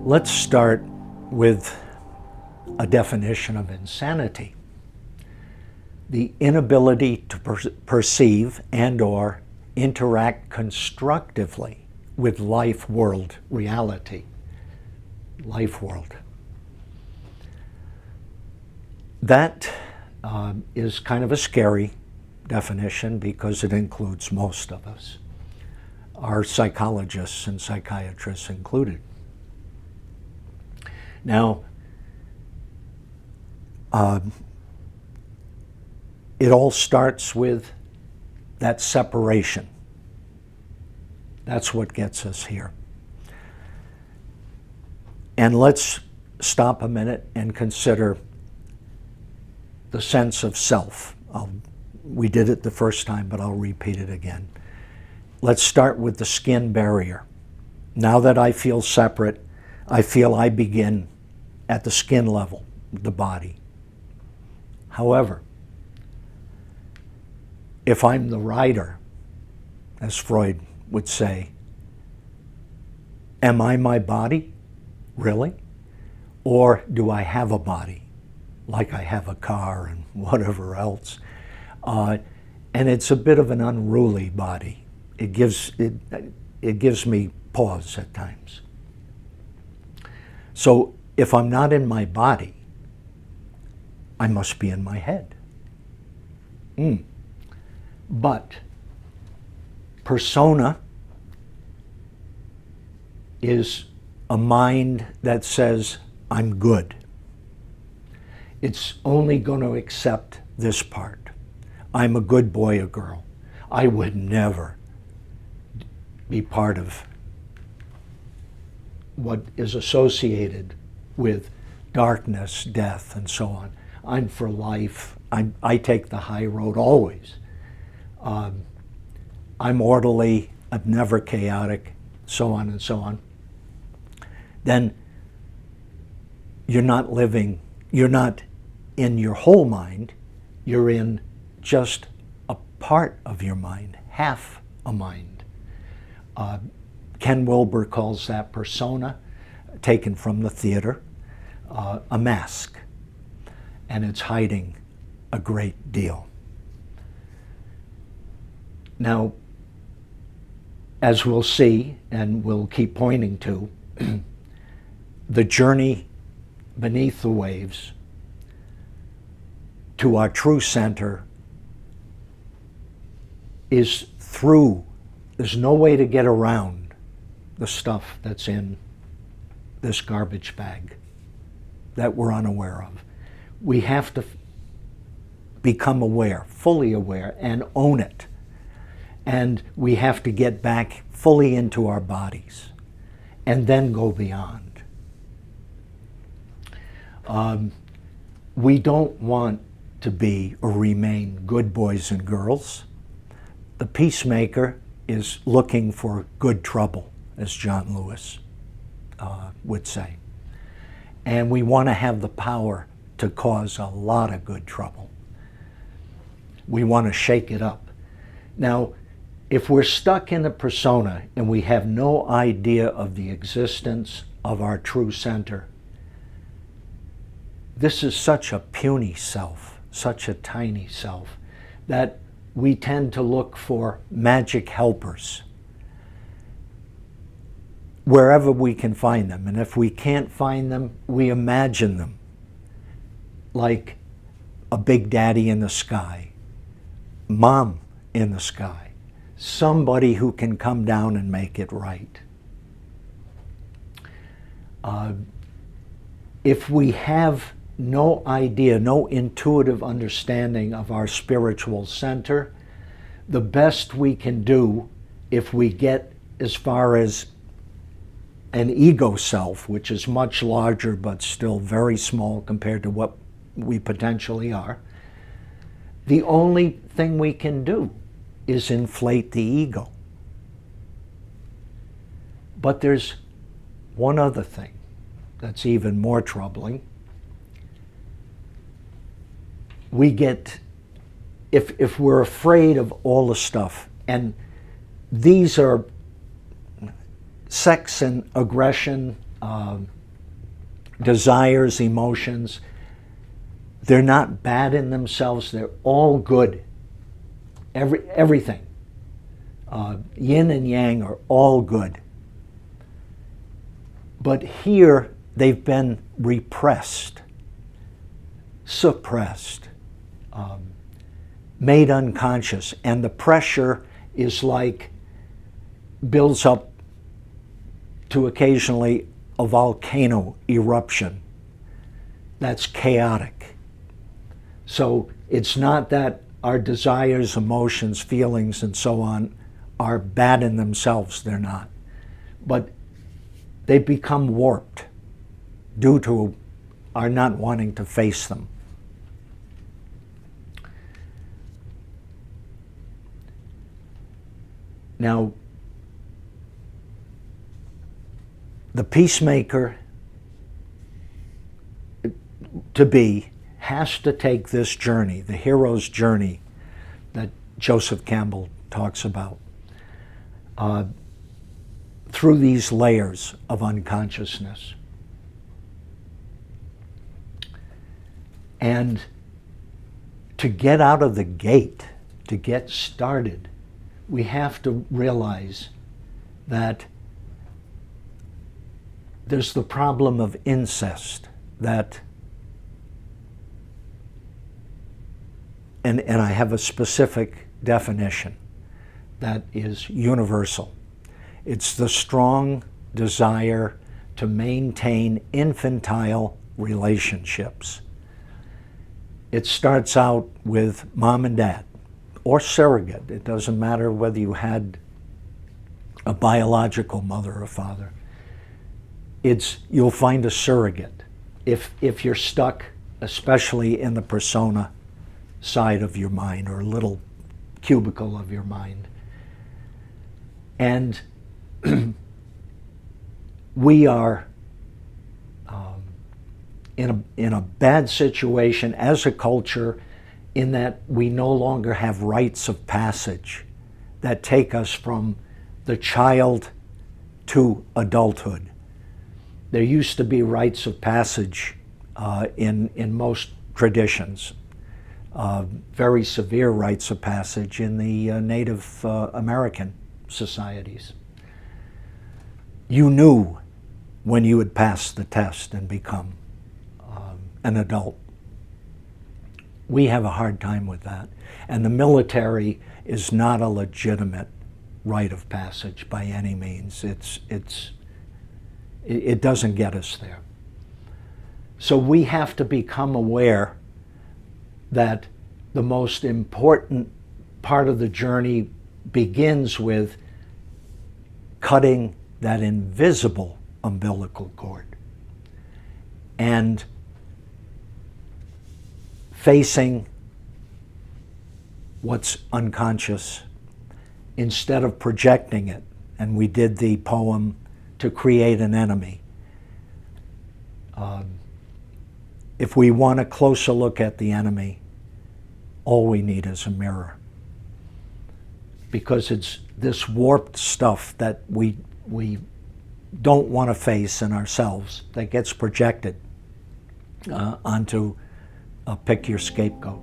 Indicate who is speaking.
Speaker 1: Let's start with a definition of insanity. The inability to perceive and/or interact constructively with life world reality. Life world. That is kind of a scary definition because it includes most of us, our psychologists and psychiatrists included. Now, it all starts with that separation. That's what gets us here. And let's stop a minute and consider the sense of self. We did it the first time, but I'll repeat it again. Let's start with the skin barrier. Now that I feel separate, I feel I begin at the skin level, the body. However, if I'm the rider, as Freud would say, am I my body? Really? Or do I have a body, like I have a car and whatever else? And it's a bit of an unruly body. It gives me pause at times. So if I'm not in my body, I must be in my head. But persona is a mind that says, I'm good. It's only going to accept this part. I'm a good boy or girl. I would never be part of what is associated with darkness, death, and so on. I'm for life. I take the high road always. I'm orderly. I'm never chaotic, so on and so on. Then you're not living, you're not in your whole mind, you're in just a part of your mind, half a mind. Ken Wilber calls that persona, taken from the theater, a mask, and it's hiding a great deal. Now, as we'll see, and we'll keep pointing to, the journey beneath the waves to our true center is through, there's no way to get around the stuff that's in this garbage bag that we're unaware of. We have to become aware, fully aware, and own it. And we have to get back fully into our bodies and then go beyond. We don't want to be or remain good boys and girls. The peacemaker is looking for good trouble, as John Lewis would say. And we want to have the power to cause a lot of good trouble. We want to shake it up. Now, if we're stuck in a persona and we have no idea of the existence of our true center, this is such a puny self, such a tiny self, that we tend to look for magic helpers wherever we can find them. And if we can't find them, we imagine them, like a big daddy in the sky, mom in the sky, somebody who can come down and make it right. If we have no idea, no intuitive understanding of our spiritual center, the best we can do, if we get as far as an ego self, which is much larger but still very small compared to what we potentially are, the only thing we can do is inflate the ego. But there's one other thing that's even more troubling. We get, if we're afraid of all the stuff, and these are sex and aggression desires, emotions, they're not bad in themselves. They're all good. Everything. Yin and yang are all good. But here they've been repressed, suppressed, made unconscious, and the pressure is like builds up to occasionally a volcano eruption that's chaotic. So it's not that our desires, emotions, feelings, and so on are bad in themselves. They're not. But they become warped due to our not wanting to face them. Now, the peacemaker to be has to take this journey, the hero's journey that Joseph Campbell talks about, through these layers of unconsciousness. And to get out of the gate, to get started, we have to realize that there's the problem of incest that, and I have a specific definition that is universal. It's the strong desire to maintain infantile relationships. It starts out with mom and dad, or surrogate. It doesn't matter whether you had a biological mother or father. You'll find a surrogate if you're stuck, especially in the persona side of your mind or little cubicle of your mind. And we are in a bad situation as a culture in that we no longer have rites of passage that take us from the child to adulthood. There used to be rites of passage in most traditions, very severe rites of passage in the Native American societies. You knew when you had passed the test and become an adult. We have a hard time with that. And the military is not a legitimate rite of passage by any means. It doesn't get us there. So we have to become aware that the most important part of the journey begins with cutting that invisible umbilical cord and facing what's unconscious instead of projecting it. And we did the poem To Create an Enemy. If we want a closer look at the enemy, all we need is a mirror. Because it's this warped stuff that we don't want to face in ourselves that gets projected onto pick your scapegoat.